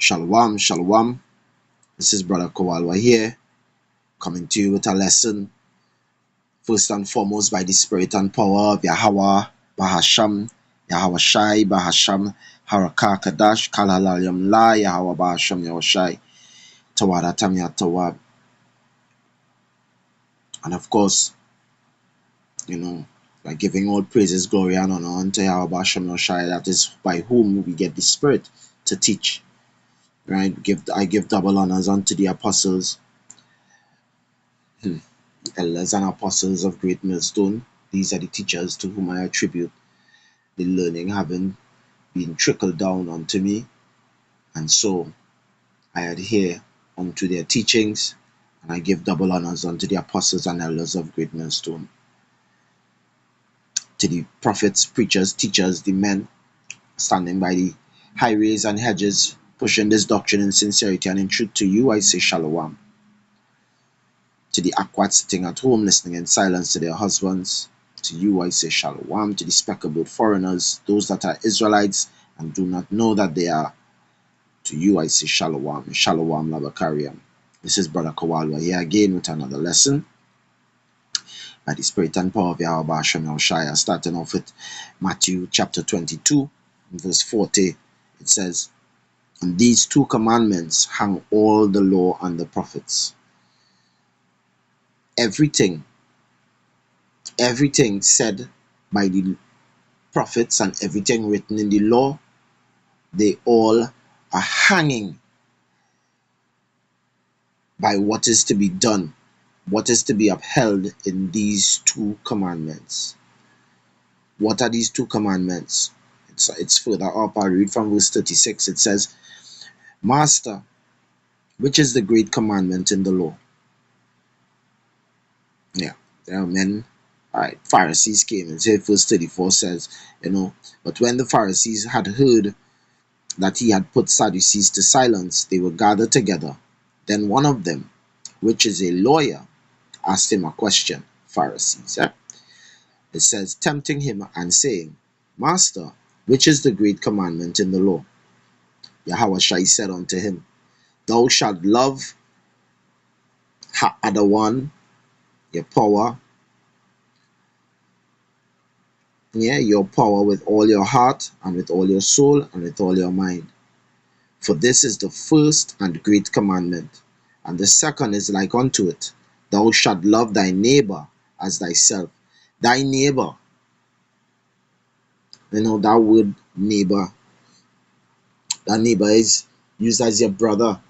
Shalom, shalom. This is Brother Kowalwa here, coming to you with a lesson, first and foremost by the spirit and power of Yahweh, Bahasham, Yahweh Shai, Bahasham, Harakah Kadash, Kalalalyam La, Yahweh Bahasham, Yahweh Shai, Tawadatam Yatawab. And of course, by giving all praises, glory, and honor unto Yahweh Bahasham, Yahweh Shai, that is by whom we get the spirit to teach. Right? I give double honors unto the apostles, elders and apostles of Great Millstone. These are the teachers to whom I attribute the learning having been trickled down unto me, and so I adhere unto their teachings, and I give double honors unto the apostles and elders of Great Millstone, to the prophets, preachers, teachers, the men standing by the highways and hedges, pushing this doctrine in sincerity and in truth. To you I say shalom. To the aquats sitting at home listening in silence to their husbands, to you I say shalom. To the speckled foreigners, those that are Israelites and do not know that they are, to you I say shalom. Shalom labakariam. This is Brother Kowalwa here again with another lesson by the spirit and power of Yahweh Hashem Yahushua, starting off with Matthew chapter 22 verse 40. It says, "And these two commandments hang all the law and the prophets." Everything said by the prophets and everything written in the law, they all are hanging by what is to be done, what is to be upheld in these two commandments. What are these two commandments? It's further up. I read from verse 36. It says, "Master, which is the great commandment in the law?" Yeah, there are men. All right, Pharisees came and said, verse 34 says, but when the Pharisees had heard that he had put Sadducees to silence, they were gathered together. Then one of them, which is a lawyer, asked him a question. Pharisees, yeah? It says, tempting him and saying, "Master, which is the great commandment in the law?" Yahweh Shai said unto him, "Thou shalt love other one, your power, your power with all your heart and with all your soul and with all your mind. For this is the first and great commandment. And the second is like unto it. Thou shalt love thy neighbor as thyself." Thy neighbor. That word neighbor. That neighbor is used as your brother.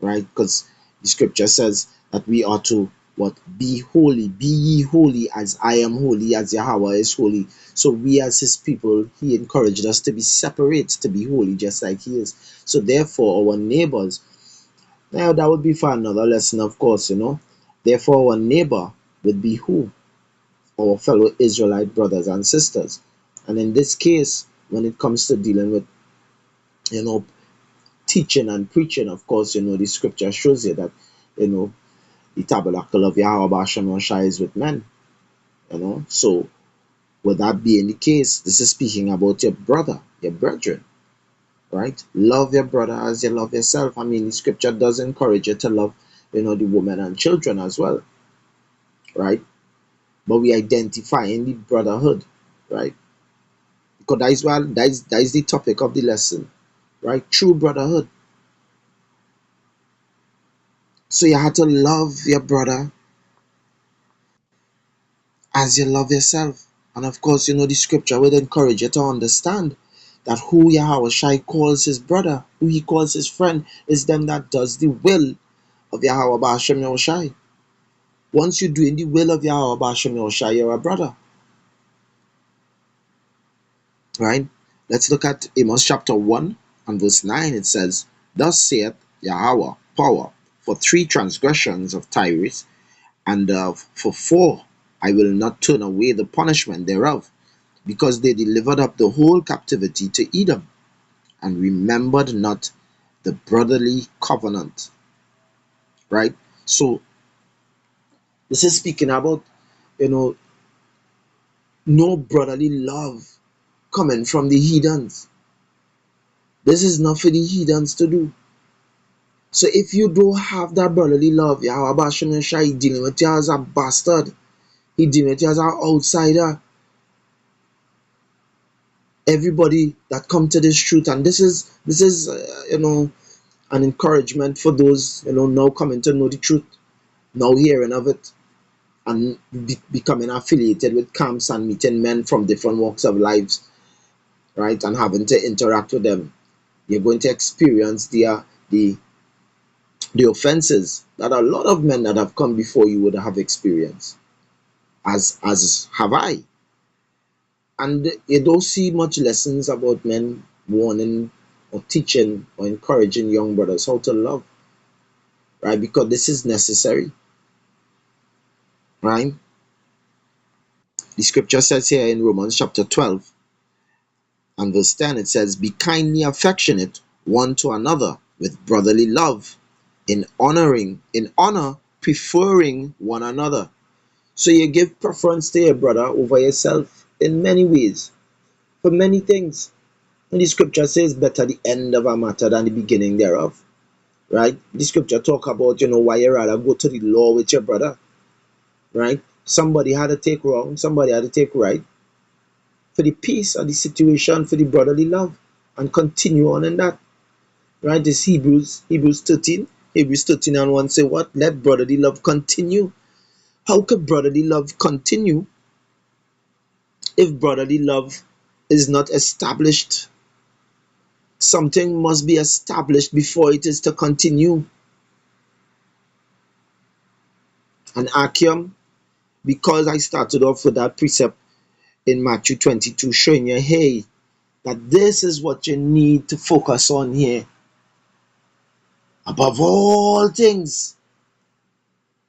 Right? Because the scripture says that we are to be holy. Be ye holy as I am holy, as Yahweh is holy. So we as his people, he encouraged us to be separate, to be holy just like he is. So therefore our neighbors, now that would be for another lesson, of course, Therefore our neighbor would be who? Our fellow Israelite brothers and sisters. And in this case, when it comes to dealing with, teaching and preaching, of course, the scripture shows you that, the tabernacle of Yahweh Hashem Yahushua is with men. So with that being the case, this is speaking about your brother, your brethren, right? Love your brother as you love yourself. I mean, the scripture does encourage you to love, the women and children as well, right? But we identify in the brotherhood, right? Because that is the topic of the lesson, right? True brotherhood. So you have to love your brother as you love yourself. And of course, the scripture would encourage you to understand that who Yahweh Shai calls his brother, who he calls his friend, is them that does the will of Yahweh Ba'ashem Yahushai. Once you're doing the will of Yahweh Ba'ashem Yahushai, you're a brother. Right? Let's look at Amos chapter 1 and verse 9. It says, "Thus saith Yahweh, power, for 3 transgressions of Tyrus, and for 4 I will not turn away the punishment thereof, because they delivered up the whole captivity to Edom, and remembered not the brotherly covenant." Right? So this is speaking about, no brotherly love coming from the heathens. This is not for the heathens to do. So if you don't have that brotherly love, Yahweh Bashem Yeshai, he dealing with you as a bastard. He dealing with you as an outsider. Everybody that come to this truth, and this is an encouragement for those now coming to know the truth, now hearing of it, and becoming affiliated with camps and meeting men from different walks of lives, right, and having to interact with them. You're going to experience the offenses that a lot of men that have come before you would have experienced, as have I. And you don't see much lessons about men warning or teaching or encouraging young brothers how to love, right? Because this is necessary, right? The scripture says here in Romans chapter 12 and verse 10, it says, "Be kindly affectionate one to another with brotherly love, in honor, preferring one another." So you give preference to your brother over yourself in many ways, for many things. And the scripture says, "Better the end of a matter than the beginning thereof." Right? The scripture talk about, why you rather go to the law with your brother. Right? Somebody had to take wrong, somebody had to take right, for the peace of the situation, for the brotherly love, and continue on in that. Right? This Hebrews 13. Hebrews 13 and 1 say what? Let brotherly love continue. How could brotherly love continue if brotherly love is not established? Something must be established before it is to continue. And Akim, because I started off with that precept in Matthew 22, showing you, hey, that this is what you need to focus on here. Above all things,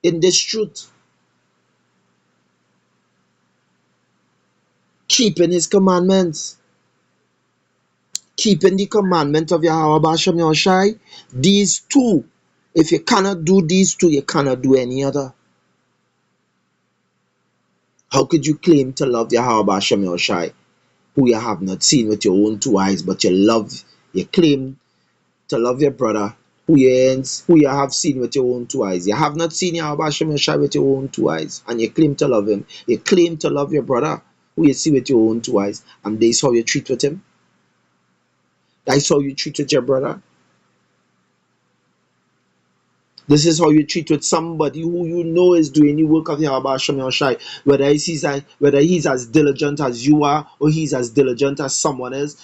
in this truth, keeping his commandments, keeping the commandment of Yahweh Bashem Yahushai. These two, if you cannot do these two, you cannot do any other. How could you claim to love Yahweh Bashem Yahushai, who you have not seen with your own two eyes, but you claim to love your brother, who you have seen with your own two eyes? You have not seen Yahweh Hashem Yeshai with your own two eyes, and you claim to love him. You claim to love your brother, who you see with your own two eyes, and this is how you treat with him. That's how you treat with your brother. This is how you treat with somebody who you know is doing the work of Yahweh Hashem Yeshai, whether he's as diligent as you are, or he's as diligent as someone else.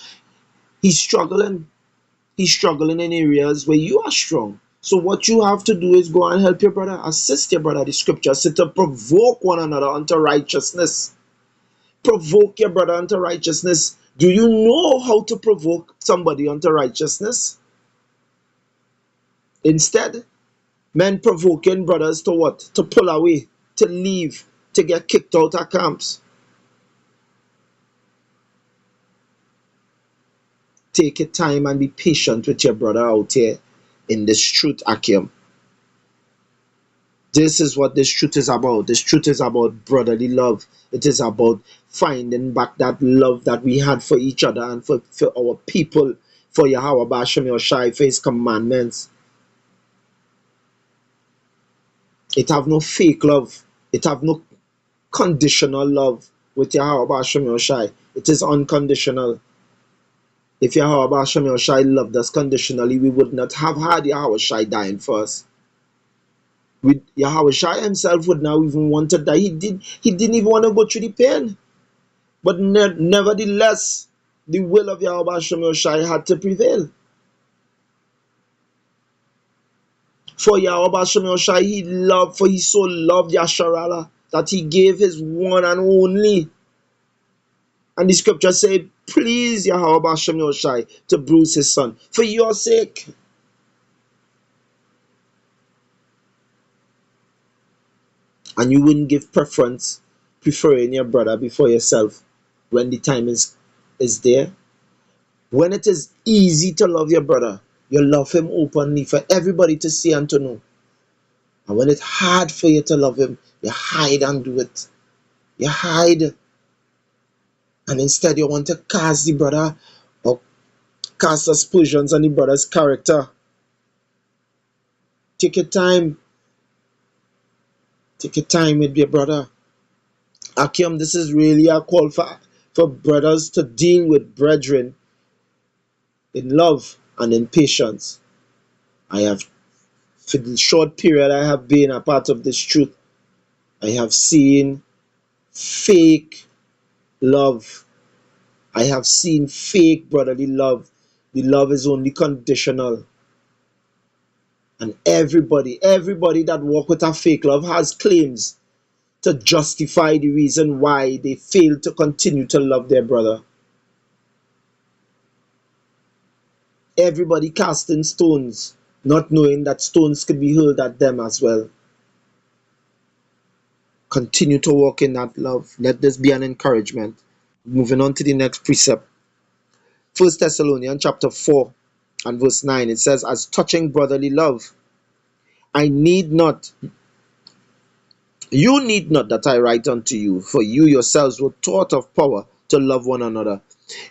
He's struggling. He's struggling in areas where you are strong. So what you have to do is go and help your brother, assist your brother. The scripture said to provoke one another unto righteousness. Provoke your brother unto righteousness. Do you know how to provoke somebody unto righteousness? Instead, men provoking brothers to what? To pull away, to leave, to get kicked out of camps. Take your time and be patient with your brother out here in this truth, Akim. This is what this truth is about. This truth is about brotherly love. It is about finding back that love that we had for each other and for our people, for Yahweh Bashem Yoshai, for his commandments. It have no fake love. It have no conditional love with Yahweh Bashem Yoshai. It is unconditional. If Yahweh Bashem Yoshai loved us conditionally, we would not have had Yahweh Shai dying for us. Yahweh Shai himself would now even want to die. He didn't even want to go through the pain. But nevertheless, the will of Yahweh Hashem Yoshai had to prevail. For Yahweh Hashem Yoshai, he so loved Yasharallah that he gave his one and only. And the scripture said, please Yahweh Hashem Yoshai to bruise his son for your sake. And you wouldn't give preference, preferring your brother before yourself when the time is there. When it is easy to love your brother, you love him openly for everybody to see and to know. And when it's hard for you to love him, you hide and do it. You hide. And instead you want to cast the brother or cast aspersions on the brother's character. Take your time. Take your time with your brother. Akim, this is really a call for brothers to deal with brethren in love and in patience. I have, for the short period I have been a part of this truth, I have seen fake love. I have seen fake brotherly love. The love is only conditional. And everybody that walk with a fake love has claims to justify the reason why they fail to continue to love their brother. Everybody casting stones, not knowing that stones could be hurled at them as well. Continue to walk in that love. Let this be an encouragement. Moving on to the next precept. 1 Thessalonians chapter 4 and verse 9. It says, as touching brotherly love, you need not that I write unto you, for you yourselves were taught of power to love one another.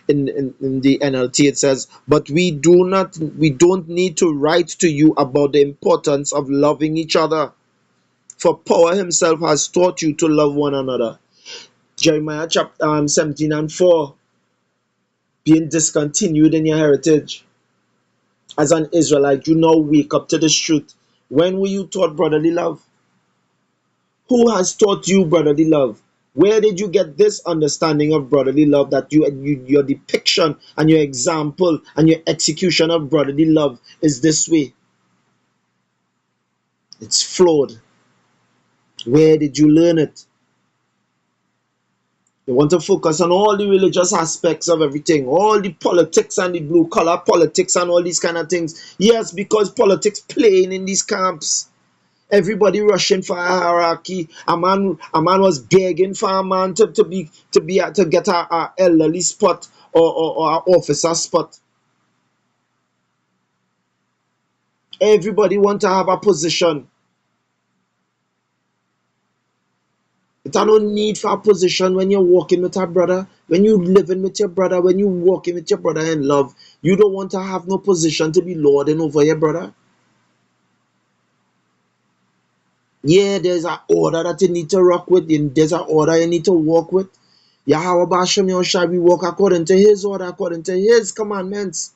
In the NLT it says, but we don't need to write to you about the importance of loving each other, for power himself has taught you to love one another. Jeremiah chapter 17 and 4. Being discontinued in your heritage. As an Israelite, you now wake up to this truth. When were you taught brotherly love? Who has taught you brotherly love? Where did you get this understanding of brotherly love, that your depiction and your example and your execution of brotherly love is this way? It's flawed. Where did you learn it? You want to focus on all the religious aspects of everything, all the politics and the blue collar politics and all these kind of things. Yes, because politics playing in these camps. Everybody rushing for a hierarchy. A man was begging for a man to get a elderly spot or an officer spot. Everybody want to have a position. It's no need for a position when you're walking with a brother, when you're living with your brother, when you're walking with your brother in love. You don't want to have no position to be lording over your brother. Yeah, there's an order that you need to rock with, and there's an order you need to walk with. Yahweh Bashem Yoshai, we walk according to his order, according to his commandments.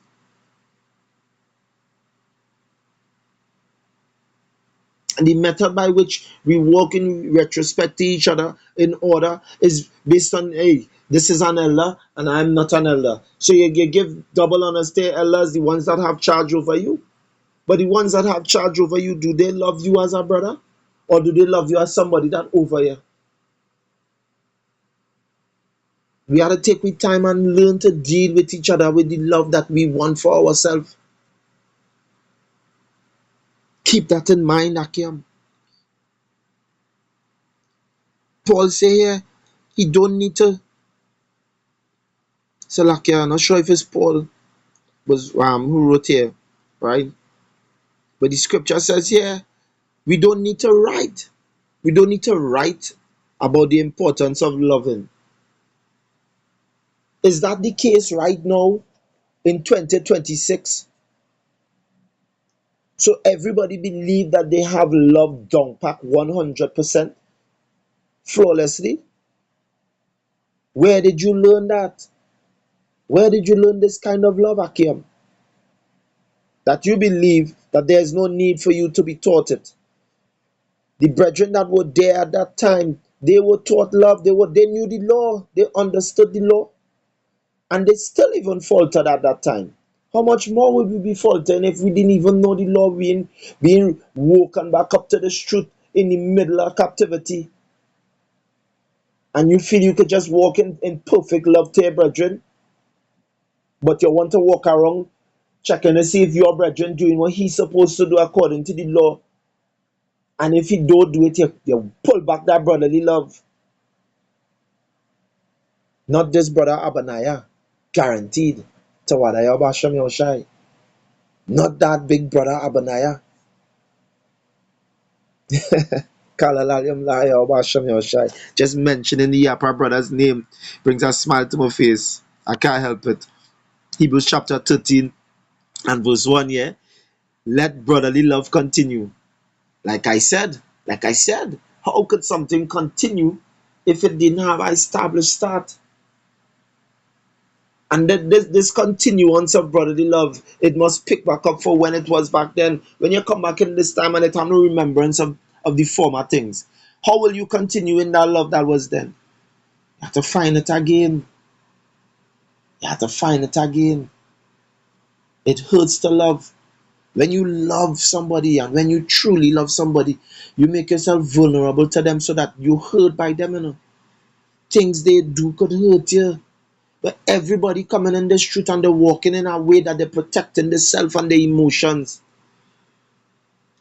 And the method by which we walk in retrospect to each other in order is based on, hey, this is an elder and I'm not an elder. So you give double honors to elders, the ones that have charge over you. But the ones that have charge over you, do they love you as a brother? Or do they love you as somebody that over you? We have to take with time and learn to deal with each other with the love that we want for ourselves. Keep that in mind, Akim. Paul say here, he don't need to. So like, I'm not sure if it's Paul was who wrote here, right? But the scripture says here, we don't need to write. We don't need to write about the importance of loving. Is that the case right now in 2026? So everybody believe that they have love down pack 100% flawlessly? Where did you learn that? Where did you learn this kind of love, Akim? That you believe that there is no need for you to be taught it. The brethren that were there at that time, they were taught love. They knew the law. They understood the law. And they still even faltered at that time. How much more would we be faltering if we didn't even know the law, being woken back up to the truth in the middle of captivity? And you feel you could just walk in perfect love to your brethren, but you want to walk around checking to see if your brethren doing what he's supposed to do according to the law. And if he don't do it, you pull back that brotherly love. Not this brother Abaniah, guaranteed. Tawadaya Basham Yoshai. Not that big brother Abaniah. Just mentioning the Yapa brother's name brings a smile to my face. I can't help it. Hebrews chapter 13 and verse 1 here. Let brotherly love continue. Like I said, how could something continue if it didn't have an established start? And that this continuance of brotherly love, it must pick back up for when it was back then. When you come back in this time and it have no remembrance of the former things, how will you continue in that love that was then? You have to find it again. You have to find it again. It hurts to love. When you love somebody and when you truly love somebody, you make yourself vulnerable to them so that you're hurt by them. Things they do could hurt you. But everybody coming in the street and they're walking in a way that they're protecting themselves and their emotions.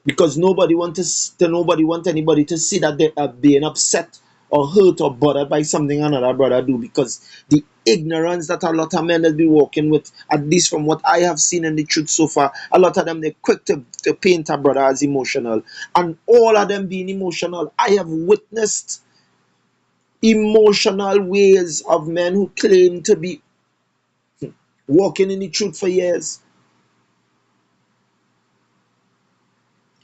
Because nobody want anybody to see that they are being upset or hurt or bothered by something another brother do, because the ignorance that a lot of men will be walking with, at least from what I have seen in the truth so far, a lot of them they're quick to paint a brother as emotional, and all of them being emotional. I have witnessed emotional ways of men who claim to be walking in the truth for years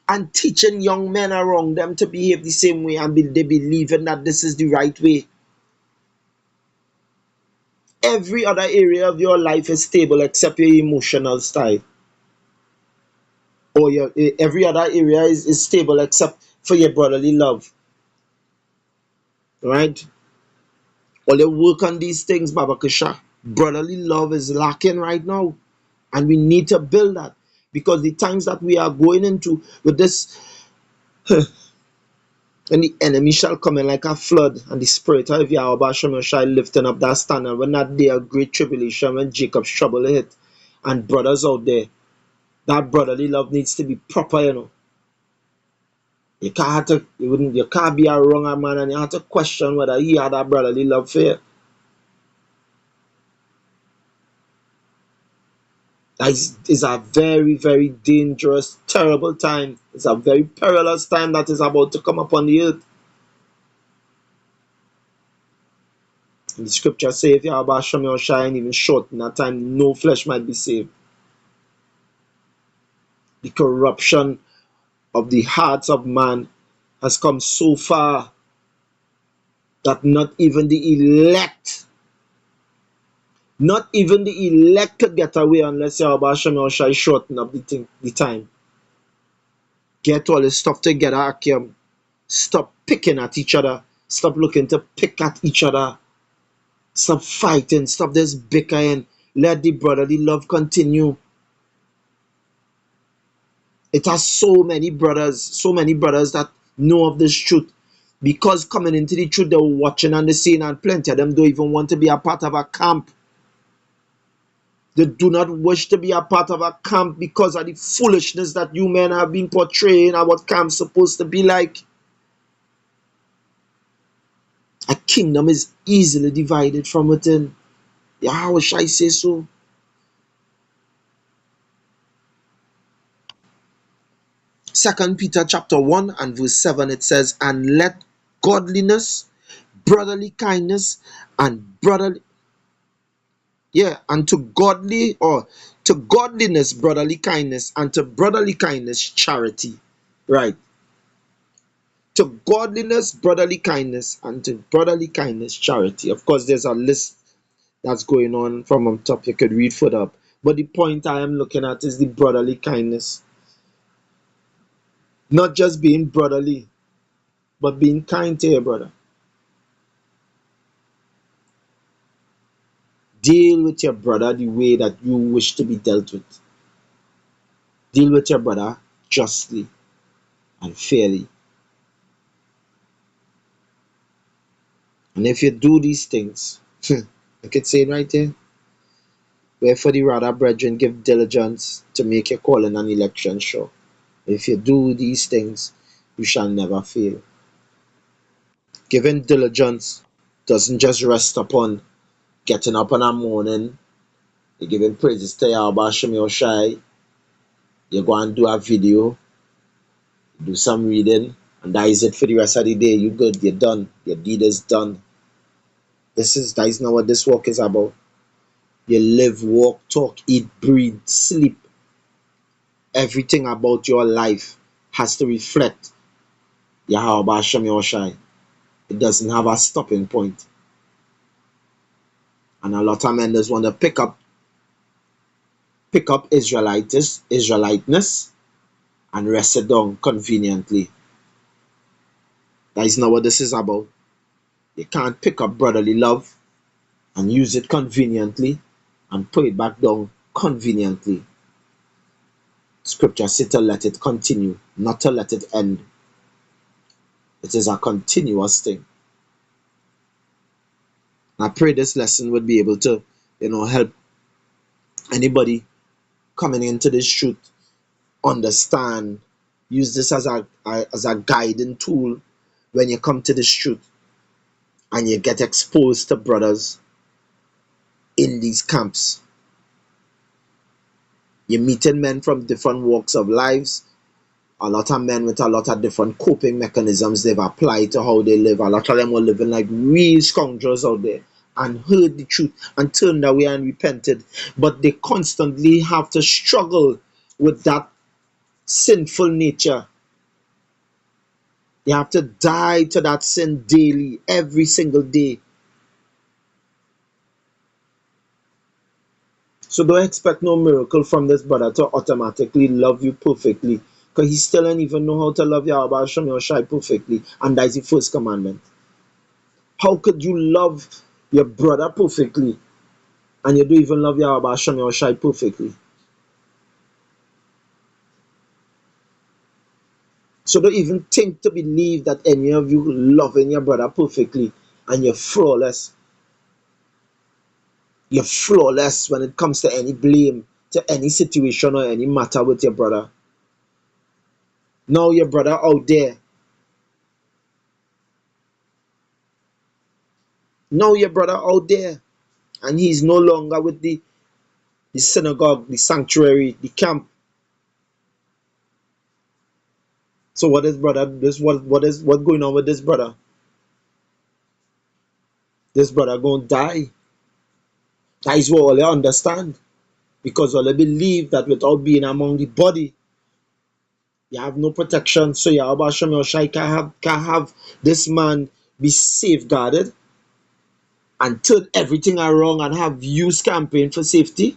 and teaching young men around them to behave the same way, and they believing that this is the right way. Every other area of your life is stable except your emotional side, or every other area is stable except for your brotherly love, right? All the work on these things, Baba Kusha. Brotherly love is lacking right now, and we need to build that, because the times that we are going into with this, and the enemy shall come in like a flood, and the spirit of Yahweh shall lifting up that standard when that day of great tribulation, when Jacob's trouble hit, and brothers out there, that brotherly love needs to be proper. You can't be a wrong man, and you have to question whether he had that brotherly love for you. That is a very, very dangerous, terrible time. It's a very perilous time that is about to come upon the earth. And the scripture says, if Yahweh Shem shine even short in that time, no flesh might be saved. The corruption of the hearts of man has come so far that not even the elect could get away unless Yahweh Shem shall shorten up the time. Get all this stuff together, Akim. Stop picking at each other. Stop looking to pick at each other. Stop fighting. Stop this bickering. Let the brotherly love continue. It has so many brothers that know of this truth. Because coming into the truth, they're watching and they're seeing, and plenty of them don't even want to be a part of a camp. They do not wish to be a part of a camp because of the foolishness that you men have been portraying and what camp's supposed to be like. A kingdom is easily divided from within. Yeah, how shall I say so? Second Peter chapter 1 and verse 7, it says, and let godliness, brotherly kindness, and to godliness, brotherly kindness, and to brotherly kindness, charity. Right. To godliness, brotherly kindness, and to brotherly kindness, charity. Of course, there's a list that's going on from on top. You could read further up. But the point I am looking at is the brotherly kindness. Not just being brotherly, but being kind to your brother. Deal with your brother the way that you wish to be dealt with. Deal with your brother justly and fairly. And if you do these things, I could say it right there. Wherefore the rather, brethren, give diligence to make your calling and election sure. If you do these things, you shall never fail. Giving diligence doesn't just rest upon getting up in the morning, you're giving praises to Yahweh Shem Yoshai, you go and do a video, do some reading, and that is it for the rest of the day. You good, you're done. Your deed is done. That is not what this walk is about. You live, walk, talk, eat, breathe, sleep. Everything about your life has to reflect Yahweh Hashem Yahushai. It doesn't have a stopping point. And a lot of men just want to pick up Israeliteness and rest it down conveniently. That is not what this is about. You can't pick up brotherly love and use it conveniently and put it back down conveniently. Scripture says to let it continue, not to let it end. It is a continuous thing. I pray this lesson would be able to, help anybody coming into this truth understand, use this as a guiding tool when you come to this truth and you get exposed to brothers in these camps. You're meeting men from different walks of lives, a lot of men with a lot of different coping mechanisms they've applied to how they live. A lot of them were living like real scoundrels out there and heard the truth and turned away and repented, but they constantly have to struggle with that sinful nature. You have to die to that sin daily, every single day. So don't expect no miracle from this brother to automatically love you perfectly, because he still don't even know how to love Yahweh Hashem Yahushai perfectly, and that is the first commandment. How could you love your brother perfectly and you don't even love Yahweh Hashem Yahushai perfectly? So don't even think to believe that any of you loving your brother perfectly and you're flawless. You're flawless when it comes to any blame, to any situation or any matter with your brother. Now your brother out there. Now your brother out there. And he's no longer with the synagogue, the sanctuary, the camp. So what is brother? What going on with this brother? This brother gonna die. That is what all they understand. Because all they believe that without being among the body, you have no protection. So Yahweh Hashem Yahushai can have this man be safeguarded and turn everything around and have you campaign for safety.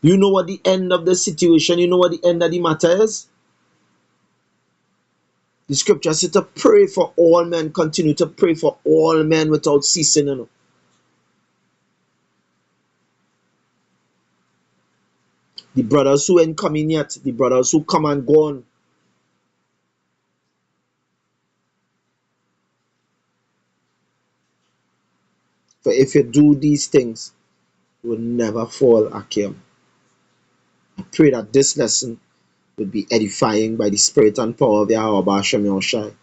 You know what the end of the situation, you know what the end of the matter is? The scripture says to pray for all men, continue to pray for all men without ceasing. The brothers who ain't coming yet, the brothers who come and gone. For if you do these things, you will never fall, Akim. I pray that this lesson will be edifying by the spirit and power of Yahweh Hashem Yahushai.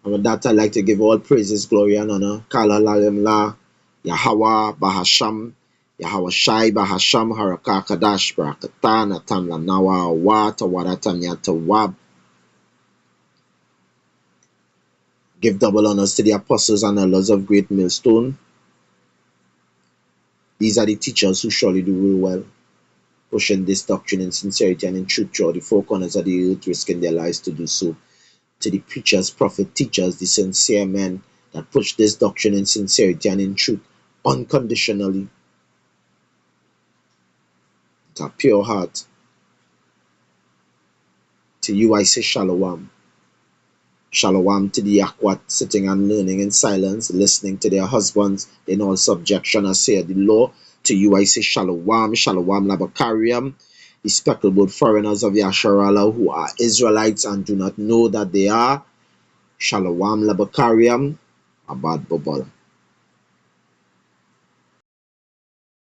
And with that, I'd like to give all praises, glory, and honor. Kala Lalem La, Yahweh Bahasham, Yahweh Shai Bahasham, Haraka Kadash, Barakatan, Atam Lanawa, Wa, Tawadatam Yatawab. Give double honors to the apostles and elders of Great Millstone. These are the teachers who surely do real well, pushing this doctrine in sincerity and in truth throughout the four corners of the earth, risking their lives to do so. To the preachers, prophets, teachers, the sincere men that push this doctrine in sincerity and in truth unconditionally, with a pure heart. To you I say Shalom. Shalom to the Akwat sitting and learning in silence, listening to their husbands in all subjection as saith the law. To you I say Shalom, Shalom Labakariam, the speckled foreigners of Yasharallah who are Israelites and do not know that they are. Shalom Labakariam, Abad Bobal.